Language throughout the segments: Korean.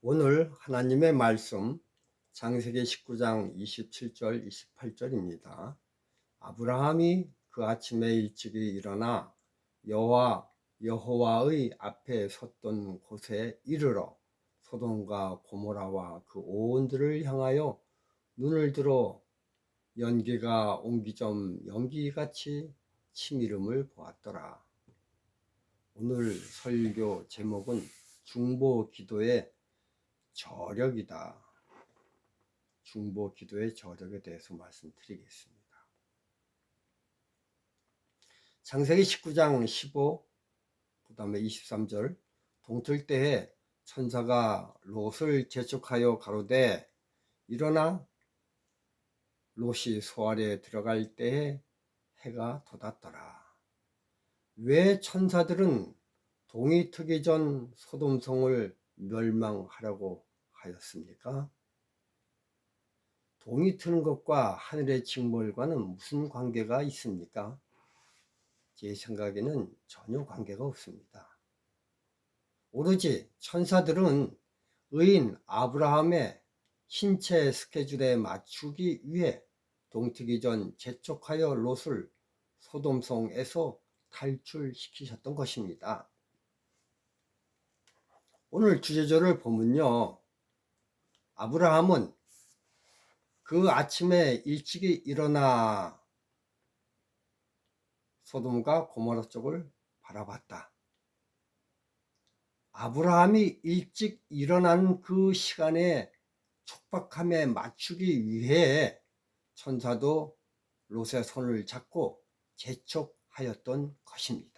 오늘 하나님의 말씀 창세기 19장 27절 28절입니다. 아브라함이 그 아침에 일찍이 일어나 여호와의 앞에 섰던 곳에 이르러 소돔과 고모라와 그 온들을 향하여 눈을 들어 연기가 옹기점 연기같이 치미름을 보았더라. 오늘 설교 제목은 중보 기도의 저력이다. 중보 기도의 저력에 대해서 말씀드리겠습니다. 창세기 19장 15, 그 다음에 23절. 동틀 때에 천사가 롯을 재촉하여 가로되 일어나 롯이 소알에 들어갈 때에 해가 돋았더라. 왜 천사들은 동이 트기 전 소돔성을 멸망하라고 하였습니까? 동이 트는 것과 하늘의 징벌과는 무슨 관계가 있습니까? 제 생각에는 전혀 관계가 없습니다. 오로지 천사들은 의인 아브라함의 신체 스케줄에 맞추기 위해 동트기 전 재촉하여 롯을 소돔성에서 탈출시키셨던 것입니다. 오늘 주제절을 보면요, 아브라함은 그 아침에 일찍이 일어나 소돔과 고모라 쪽을 바라봤다. 아브라함이 일찍 일어난 그 시간에 촉박함에 맞추기 위해 천사도 롯의 손을 잡고 재촉하였던 것입니다.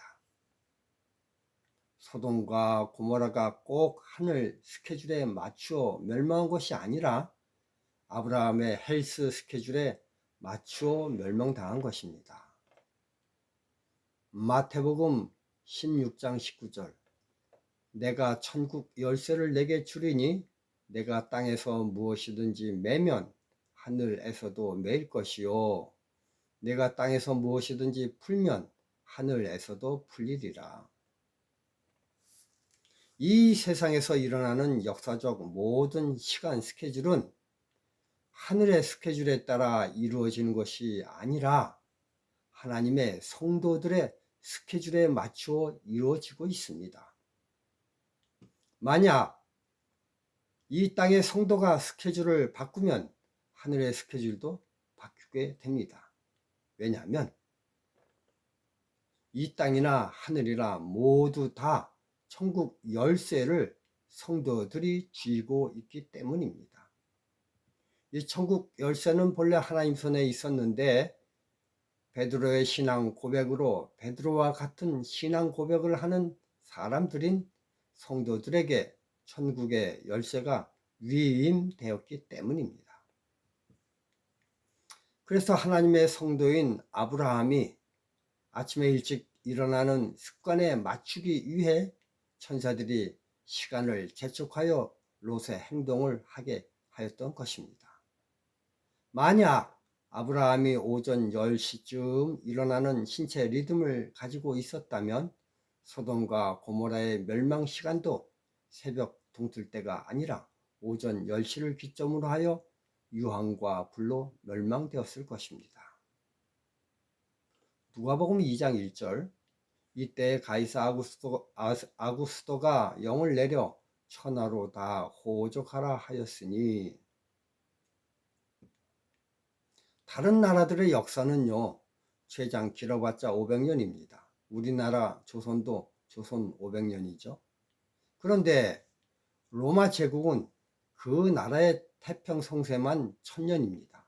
소돔과 고모라가 꼭 하늘 스케줄에 맞추어 멸망한 것이 아니라 아브라함의 헬스 스케줄에 맞추어 멸망당한 것입니다. 마태복음 16장 19절. 내가 천국 열쇠를 내게 주리니 내가 땅에서 무엇이든지 매면 하늘에서도 매일 것이요 내가 땅에서 무엇이든지 풀면 하늘에서도 풀리리라. 이 세상에서 일어나는 역사적 모든 시간 스케줄은 하늘의 스케줄에 따라 이루어지는 것이 아니라 하나님의 성도들의 스케줄에 맞추어 이루어지고 있습니다. 만약 이 땅의 성도가 스케줄을 바꾸면 하늘의 스케줄도 바뀌게 됩니다. 왜냐하면 이 땅이나 하늘이나 모두 다 천국 열쇠를 성도들이 쥐고 있기 때문입니다. 이 천국 열쇠는 본래 하나님 손에 있었는데 베드로의 신앙 고백으로 베드로와 같은 신앙 고백을 하는 사람들인 성도들에게 천국의 열쇠가 위임되었기 때문입니다. 그래서 하나님의 성도인 아브라함이 아침에 일찍 일어나는 습관에 맞추기 위해 천사들이 시간을 재촉하여 롯의 행동을 하게 하였던 것입니다. 만약 아브라함이 오전 10시쯤 일어나는 신체 리듬을 가지고 있었다면 소돔과 고모라의 멸망 시간도 새벽 동틀 때가 아니라 오전 10시를 기점으로 하여 유황과 불로 멸망되었을 것입니다. 누가복음 2장 1절. 이때 가이사 아구스도가 영을 내려 천하로 다 호족하라 하였으니. 다른 나라들의 역사는요, 최장 길어봤자 500년입니다. 우리나라 조선도 조선 500년이죠. 그런데 로마 제국은 그 나라의 태평성세만 1000년입니다.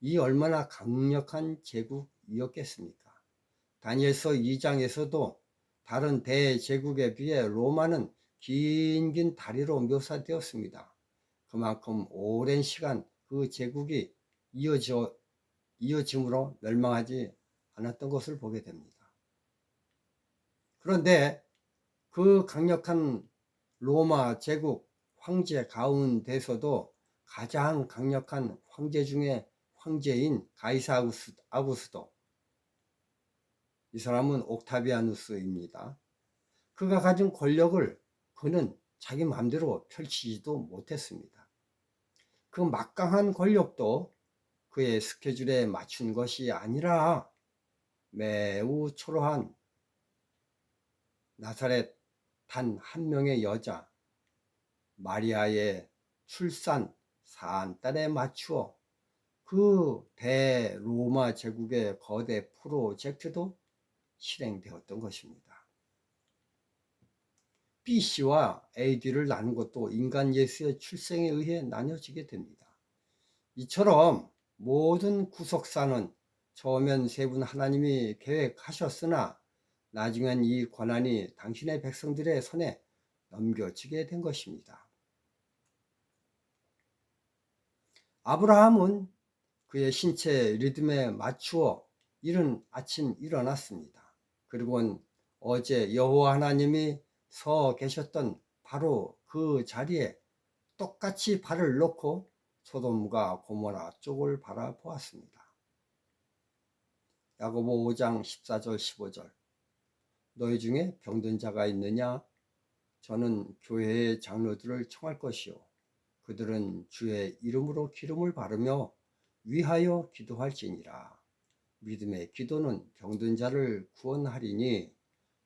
이 얼마나 강력한 제국이었겠습니까? 다니엘서 2장에서도 다른 대제국에 비해 로마는 긴 다리로 묘사되었습니다. 그만큼 오랜 시간 그 제국이 이어짐으로 멸망하지 않았던 것을 보게 됩니다. 그런데 그 강력한 로마 제국 황제 가운데서도 가장 강력한 황제 중에 황제인 가이사 아구스도, 이 사람은 옥타비아누스입니다. 그가 가진 권력을 그는 자기 마음대로 펼치지도 못했습니다. 그 막강한 권력도 그의 스케줄에 맞춘 것이 아니라 매우 초라한 나사렛 단 한 명의 여자 마리아의 출산 사안달에 맞추어 그 대로마 제국의 거대 프로젝트도 실행되었던 것입니다. BC와 AD를 나눈 것도 인간 예수의 출생에 의해 나뉘어지게 됩니다. 이처럼 모든 구속사는 처음엔 세 분 하나님이 계획하셨으나 나중엔 이 권한이 당신의 백성들의 손에 넘겨지게 된 것입니다. 아브라함은 그의 신체 리듬에 맞추어 이른 아침 일어났습니다. 그리고는 어제 여호와 하나님이 서 계셨던 바로 그 자리에 똑같이 발을 놓고 소돔과 고모라 쪽을 바라보았습니다. 야고보 5장 14절 15절 너희 중에 병든 자가 있느냐? 저는 교회의 장로들을 청할 것이요 그들은 주의 이름으로 기름을 바르며 위하여 기도할지니라. 믿음의 기도는 병든 자를 구원하리니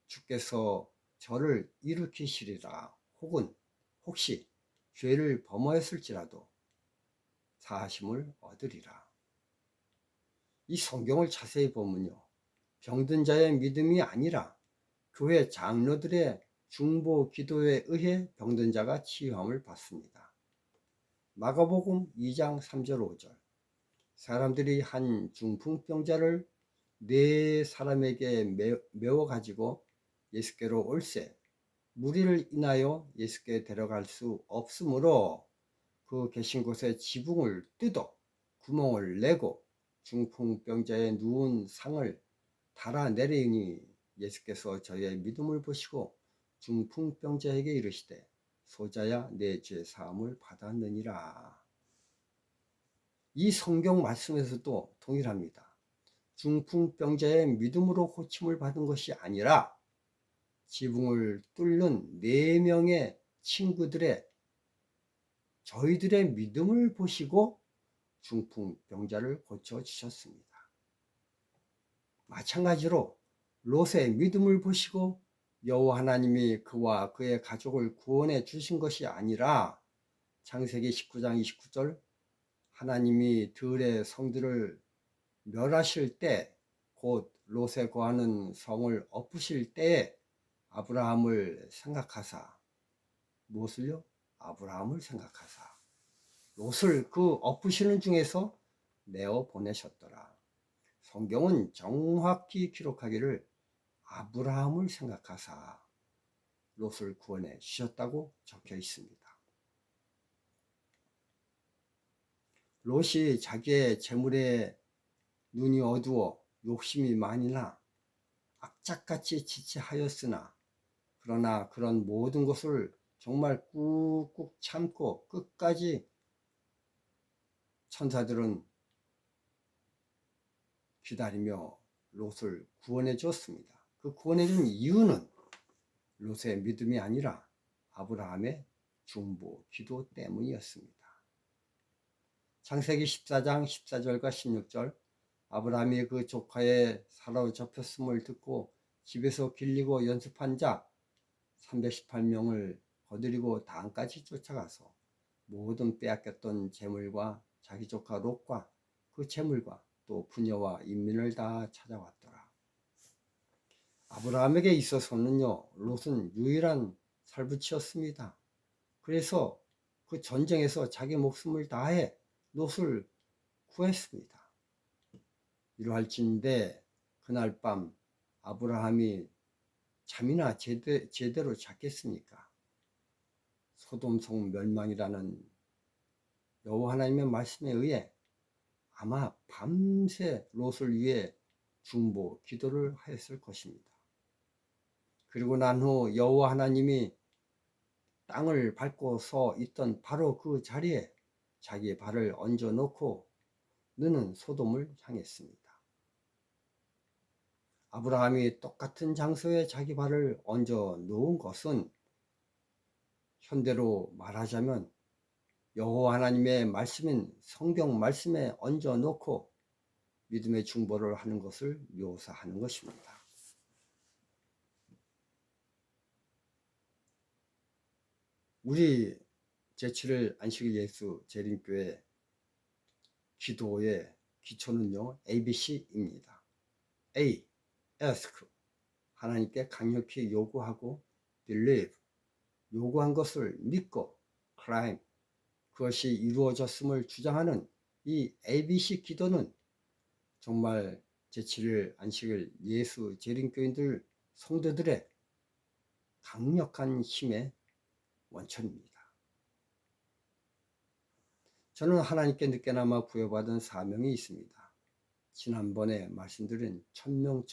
주께서 저를 일으키시리라. 혹시 죄를 범하였을지라도 사하심을 얻으리라. 이 성경을 자세히 보면요, 병든 자의 믿음이 아니라 교회 장로들의 중보 기도에 의해 병든 자가 치유함을 받습니다. 마가복음 2장 3절 5절 사람들이 한 중풍병자를 네 사람에게 메워 가지고 예수께로 올세 무리를 인하여 예수께 데려갈 수 없으므로 그 계신 곳에 지붕을 뜯어 구멍을 내고 중풍병자의 누운 상을 달아내리니 예수께서 저의 믿음을 보시고 중풍병자에게 이르시되 소자야 내 죄 사함을 받았느니라. 이 성경 말씀에서도 동일합니다. 중풍병자의 믿음으로 고침을 받은 것이 아니라 지붕을 뚫는 4명의 친구들의 저희들의 믿음을 보시고 중풍병자를 고쳐주셨습니다. 마찬가지로 롯의 믿음을 보시고 여호와 하나님이 그와 그의 가족을 구원해 주신 것이 아니라 창세기 19장 29절 하나님이 들의 성들을 멸하실 때 곧 롯에 거하는 성을 엎으실 때에 아브라함을 생각하사 무엇을요? 아브라함을 생각하사 롯을 그 엎으시는 중에서 내어 보내셨더라. 성경은 정확히 기록하기를 아브라함을 생각하사 롯을 구원해 주셨다고 적혀 있습니다. 롯이 자기의 재물에 눈이 어두워 욕심이 많이 나 악착같이 지체하였으나 그러나 그런 모든 것을 정말 꾹꾹 참고 끝까지 천사들은 기다리며 롯을 구원해 줬습니다. 그 구원해 준 이유는 롯의 믿음이 아니라 아브라함의 중보 기도 때문이었습니다. 창세기 14장 14절과 16절 아브라함이 그 조카의 사로잡혔음을 듣고 집에서 길리고 연습한 자 318명을 거느리고 단까지 쫓아가서 모든 빼앗겼던 재물과 자기 조카 롯과 그 재물과 또 부녀와 인민을 다 찾아왔더라. 아브라함에게 있어서는요, 롯은 유일한 살부치였습니다. 그래서 그 전쟁에서 자기 목숨을 다해 롯을 구했습니다. 이러할진대 그날 밤 아브라함이 잠이나 제대로 잤겠습니까? 소돔성 멸망이라는 여호와 하나님의 말씀에 의해 아마 밤새 롯을 위해 중보 기도를 하였을 것입니다. 그리고 난 후 여호와 하나님이 땅을 밟고 서 있던 바로 그 자리에 자기의 발을 얹어 놓고 너는 소돔을 향했습니다. 아브라함이 똑같은 장소에 자기 발을 얹어 놓은 것은 현대로 말하자면 여호와 하나님의 말씀인 성경 말씀에 얹어 놓고 믿음의 중보를 하는 것을 묘사하는 것입니다. 우리 제7일 안식일 예수 재림교회 기도의 기초는요, ABC입니다. A. ask. 하나님께 강력히 요구하고, believe. 요구한 것을 믿고, claim. 그것이 이루어졌음을 주장하는 이 ABC 기도는 정말 제7일 안식일 예수 재림교인들 성도들의 강력한 힘의 원천입니다. 저는 하나님께 늦게나마 부여받은 사명이 있습니다. 지난번에 말씀드린 천명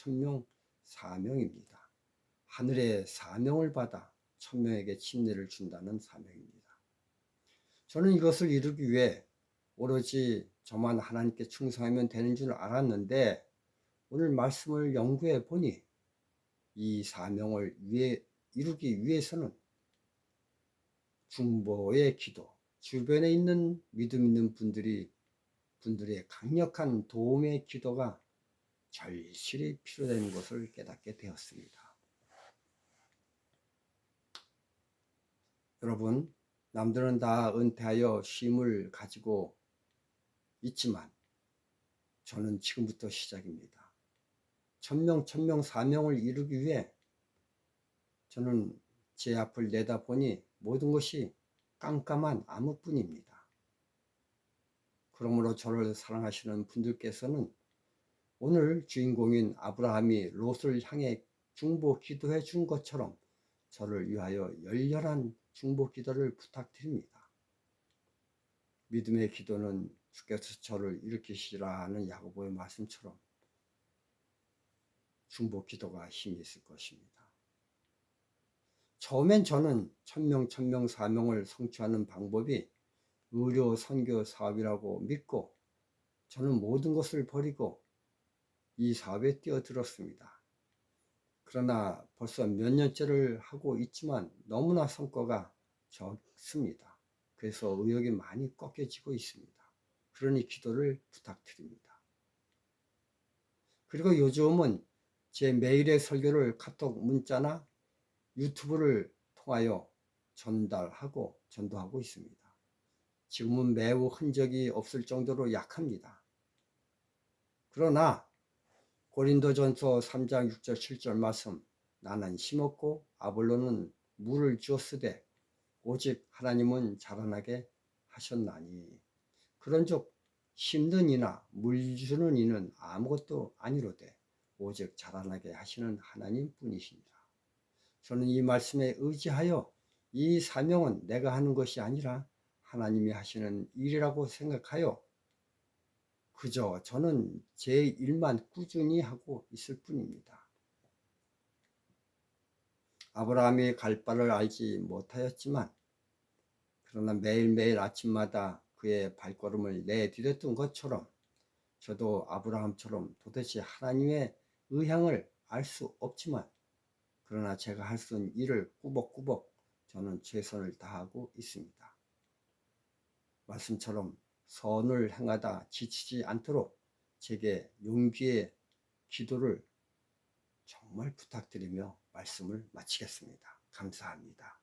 사명입니다. 하늘의 사명을 받아 천명에게 침례를 준다는 사명입니다. 저는 이것을 이루기 위해 오로지 저만 하나님께 충성하면 되는 줄 알았는데 오늘 말씀을 연구해 보니 이 사명을 이루기 위해서는 중보의 기도, 주변에 있는 믿음 있는 분들의 강력한 도움의 기도가 절실히 필요된 것을 깨닫게 되었습니다. 여러분, 남들은 다 은퇴하여 쉼을 가지고 있지만 저는 지금부터 시작입니다. 천명 사명을 이루기 위해 저는 제 앞을 내다보니 모든 것이 깜깜한 암흑뿐입니다. 그러므로 저를 사랑하시는 분들께서는 오늘 주인공인 아브라함이 롯을 향해 중보 기도해 준 것처럼 저를 위하여 열렬한 중보 기도를 부탁드립니다. 믿음의 기도는 주께서 저를 일으키시라 하는 야고보의 말씀처럼 중보 기도가 힘이 있을 것입니다. 처음엔 저는 천명 사명을 성취하는 방법이 의료 선교 사업이라고 믿고 저는 모든 것을 버리고 이 사업에 뛰어들었습니다. 그러나 벌써 몇 년째를 하고 있지만 너무나 성과가 적습니다. 그래서 의욕이 많이 꺾여지고 있습니다. 그러니 기도를 부탁드립니다. 그리고 요즘은 제 매일의 설교를 카톡 문자나 유튜브를 통하여 전도하고 있습니다. 지금은 매우 흔적이 없을 정도로 약합니다. 그러나 고린도전서 3장 6절 7절 말씀, 나는 심었고 아볼로는 물을 주었으되 오직 하나님은 자라나게 하셨나니 그런즉 심는 이나 물 주는 이는 아무것도 아니로되 오직 자라나게 하시는 하나님 뿐이시니라. 저는 이 말씀에 의지하여 이 사명은 내가 하는 것이 아니라 하나님이 하시는 일이라고 생각하여 그저 저는 제 일만 꾸준히 하고 있을 뿐입니다. 아브라함이 갈 바를 알지 못하였지만 그러나 매일매일 아침마다 그의 발걸음을 내디뎠던 것처럼 저도 아브라함처럼 도대체 하나님의 의향을 알 수 없지만 그러나 제가 할 수 있는 일을 꾸벅꾸벅 저는 최선을 다하고 있습니다. 말씀처럼 선을 행하다 지치지 않도록 제게 용기의 기도를 정말 부탁드리며 말씀을 마치겠습니다. 감사합니다.